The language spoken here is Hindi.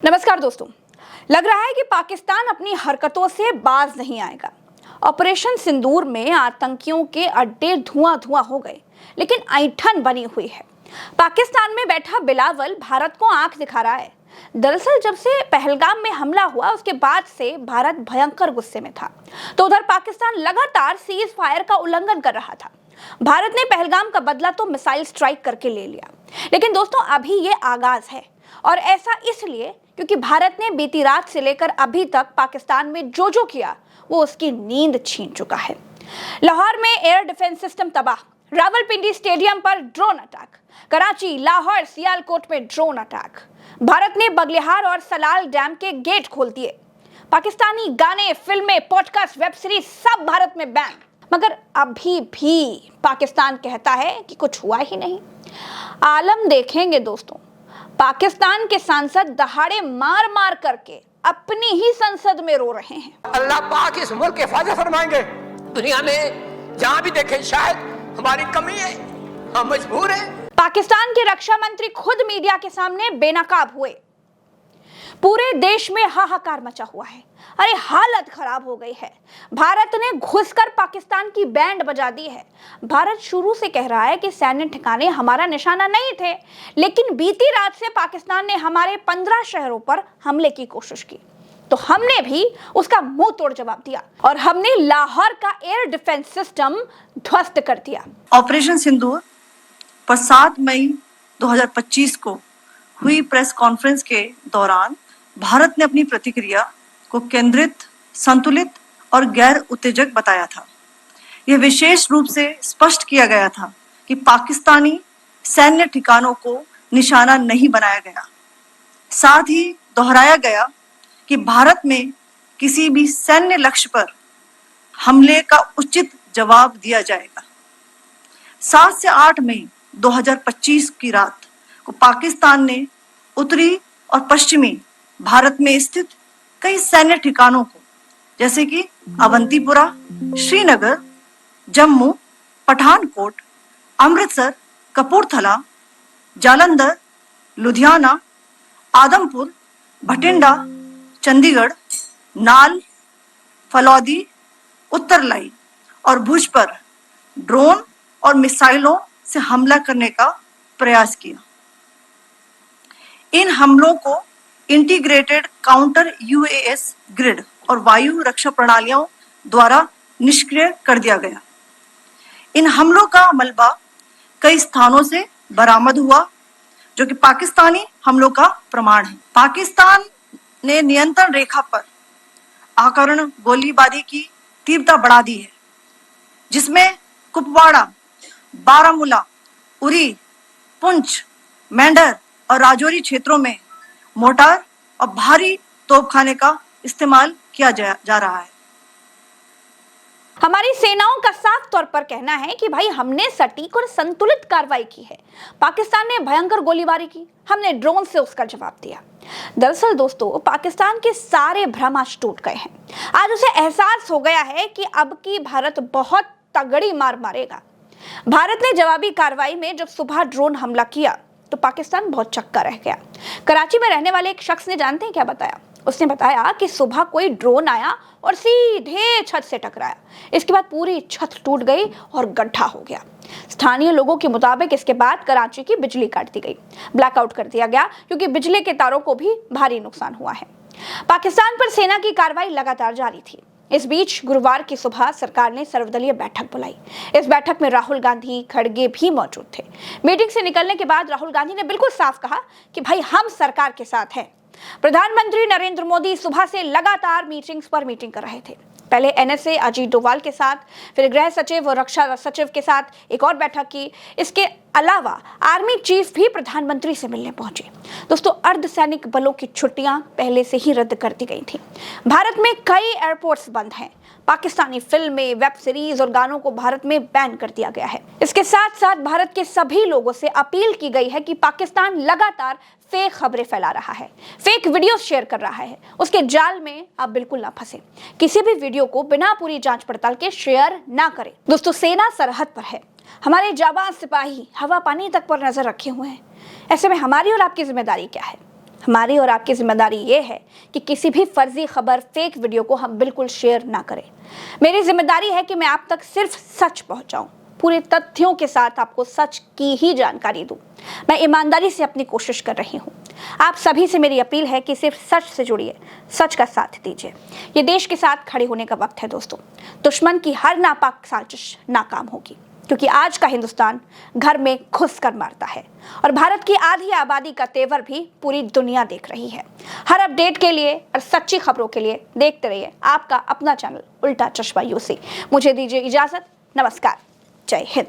नमस्कार दोस्तों। लग रहा है कि पाकिस्तान अपनी हरकतों से बाज नहीं आएगा। ऑपरेशन सिंदूर में आतंकियों के अड्डे धुआं धुआं हो गए, लेकिन ऐंठन बनी हुई है। पाकिस्तान में बैठा बिलावल भारत को आंख दिखा रहा है। दरअसल जब से पहलगाम में हमला हुआ उसके बाद से भारत भयंकर गुस्से में था, तो उधर पाकिस्तान लगातार सीज फायर का उल्लंघन कर रहा था। भारत ने पहलगाम का बदला तो मिसाइल स्ट्राइक करके ले लिया, लेकिन दोस्तों अभी ये आगाज है, और ऐसा इसलिए क्योंकि भारत ने बीती रात से लेकर अभी तक पाकिस्तान में जो किया वो उसकी नींद छीन चुका है। लाहौर में एयर डिफेंस सिस्टम तबाह, रावलपिंडी स्टेडियम पर ड्रोन अटैक, कराची, लाहौर, सियालकोट में ड्रोन अटैक। भारत ने बगलिहार और सलाल डैम के गेट खोल दिए। पाकिस्तानी गाने, फिल्में, पॉडकास्ट, वेब सीरीज सब भारत में बैन। मगर अभी भी पाकिस्तान कहता है कि कुछ हुआ ही नहीं। आलम देखेंगे दोस्तों, पाकिस्तान के सांसद दहाड़े मार मार करके अपनी ही संसद में रो रहे हैं। अल्लाह पाक इस मुल्क के हिफाजत फरमाएंगे। दुनिया में जहां भी देखें शायद हमारी कमी है, हम मजबूर हैं। पाकिस्तान के रक्षा मंत्री खुद मीडिया के सामने बेनकाब हुए। पूरे देश में हाहाकार मचा हुआ है। अरे हालत खराब हो गई है। भारत ने घुसकर पाकिस्तान की बैंड बजा दी है। भारत शुरू से कह रहा है कि सैन्य ठिकाने हमारा निशाना नहीं थे, लेकिन बीती रात से पाकिस्तान ने हमारे 15 शहरों पर हमले की कोशिश की, तो हमने भी उसका मुंह तोड़ जवाब दिया और हमने लाहौर का एयर डिफेंस सिस्टम ध्वस्त कर दिया। ऑपरेशन सिंदूर पर 7 मई 2025 को हुई प्रेस कॉन्फ्रेंस के दौरान भारत ने अपनी प्रतिक्रिया को केंद्रित, संतुलित और गैर उत्तेजक बताया था। यह विशेष रूप से स्पष्ट किया गया था कि पाकिस्तानी सैन्य ठिकानों को निशाना नहीं बनाया गया। साथ ही दोहराया गया कि भारत में किसी भी सैन्य लक्ष्य पर हमले का उचित जवाब दिया जाएगा। 7 से 8 मई 2025 की रात को पाकिस्तान ने उत्तरी और पश्चिमी भारत में स्थित कई सैन्य ठिकानों को, जैसे कि अवंतीपुरा, श्रीनगर, जम्मू, पठानकोट, अमृतसर, कपूरथला, जालंधर, लुधियाना, आदमपुर, भटिंडा, चंडीगढ़, नाल, फलौदी, उत्तरलाई और भुज पर ड्रोन और मिसाइलों से हमला करने का प्रयास किया। इन हमलों को इंटीग्रेटेड काउंटर यूएस ग्रिड और वायु रक्षा प्रणालियों द्वारा निष्क्रिय कर दिया गया। इन हमलों का मलबा कई स्थानों से बरामद हुआ, जो कि पाकिस्तानी हमलों का प्रमाण है। पाकिस्तान ने नियंत्रण रेखा पर आकरण गोलीबारी की तीव्रता बढ़ा दी है, जिसमें कुपवाड़ा, बारामूला, उरी, पुंछ, मेंढर और राजौरी क्षेत्रों में मोर्टार और भारी तोपखाने का इस्तेमाल किया जा रहा है। हमारी सेनाओं का साफ तौर पर कहना है कि भाई हमने सटीक और संतुलित कार्रवाई की है। पाकिस्तान ने भयंकर गोलीबारी की, हमने ड्रोन से उसका जवाब दिया। दरअसल दोस्तों, पाकिस्तान के सारे भ्रम आज टूट गए हैं। आज उसे एहसास हो गया है कि अब की भारत बहुत तगड़ी मार मारेगा। भारत ने जवाबी कार्रवाई में जब सुबह ड्रोन हमला किया तो पाकिस्तान बहुत चक्का रह गया। कराची में रहने वाले एक शख्स ने जानते हैं क्या बताया? उसने बताया कि सुबह कोई ड्रोन आया और सीधे छत से टकराया। इसके बाद पूरी छत टूट गई और गड्ढा हो गया। स्थानीय लोगों के मुताबिक इसके बाद कराची की बिजली काट दी गई, ब्लैकआउट कर दिया गया, क्योंकि बिजली के तारों को भी भारी नुकसान हुआ है। पाकिस्तान पर सेना की कार्रवाई लगातार जारी थी। इस बीच गुरुवार की सुबह सरकार ने सर्वदलीय बैठक बुलाई। इस बैठक में राहुल गांधी, खड़गे भी मौजूद थे। मीटिंग से निकलने के बाद राहुल गांधी ने बिल्कुल साफ कहा कि भाई हम सरकार के साथ हैं। प्रधानमंत्री नरेंद्र मोदी सुबह से लगातार मीटिंग्स पर मीटिंग कर रहे थे। पहले एनएसए अजीत डोभाल के साथ, फिर गृह सचिव और रक्षा सचिव के साथ एक और बैठक की। इसके अलावा आर्मी चीफ भी प्रधानमंत्री से मिलने पहुंचे। दोस्तों, अर्धसैनिक बलों की छुट्टियां पहले से ही रद्द कर दी गई थी। भारत में कई एयरपोर्ट्स बंद हैं। पाकिस्तानी फिल्में, वेब सीरीज और गानों को भारत में बैन कर दिया गया है। इसके साथ साथ भारत के सभी लोगों से अपील की गई है कि पाकिस्तान लगातार फेक खबरें फैला रहा है, फेक वीडियो शेयर कर रहा है। उसके जाल में आप बिल्कुल ना फंसे। किसी भी वीडियो को बिना पूरी जांच पड़ताल के शेयर ना करें। दोस्तों, सेना सरहद पर है। हमारे जाबाज सिपाही हवा पानी तक पर नजर रखे हुए हैं। ऐसे में हमारी और आपकी जिम्मेदारी क्या है? हमारी और आपकी जिम्मेदारी ये है कि किसी भी फर्जी खबर, फेक वीडियो को हम बिल्कुल शेयर ना करें। मेरी जिम्मेदारी है कि मैं आप तक सिर्फ सच पहुंचाऊं, पूरे तथ्यों के साथ आपको सच की ही जानकारी दूं। मैं ईमानदारी से अपनी कोशिश कर रही हूं। आप सभी से मेरी अपील है कि सिर्फ सच से जुड़िए, सच का साथ दीजिए। ये देश के साथ खड़े होने का वक्त है दोस्तों। दुश्मन की हर नापाक साजिश नाकाम होगी, क्योंकि आज का हिंदुस्तान घर में घुस कर मारता है और भारत की आधी आबादी का तेवर भी पूरी दुनिया देख रही है। हर अपडेट के लिए और सच्ची खबरों के लिए देखते रहिए आपका अपना चैनल उल्टा चश्मा यूसी। मुझे दीजिए इजाजत। नमस्कार। जय हिंद।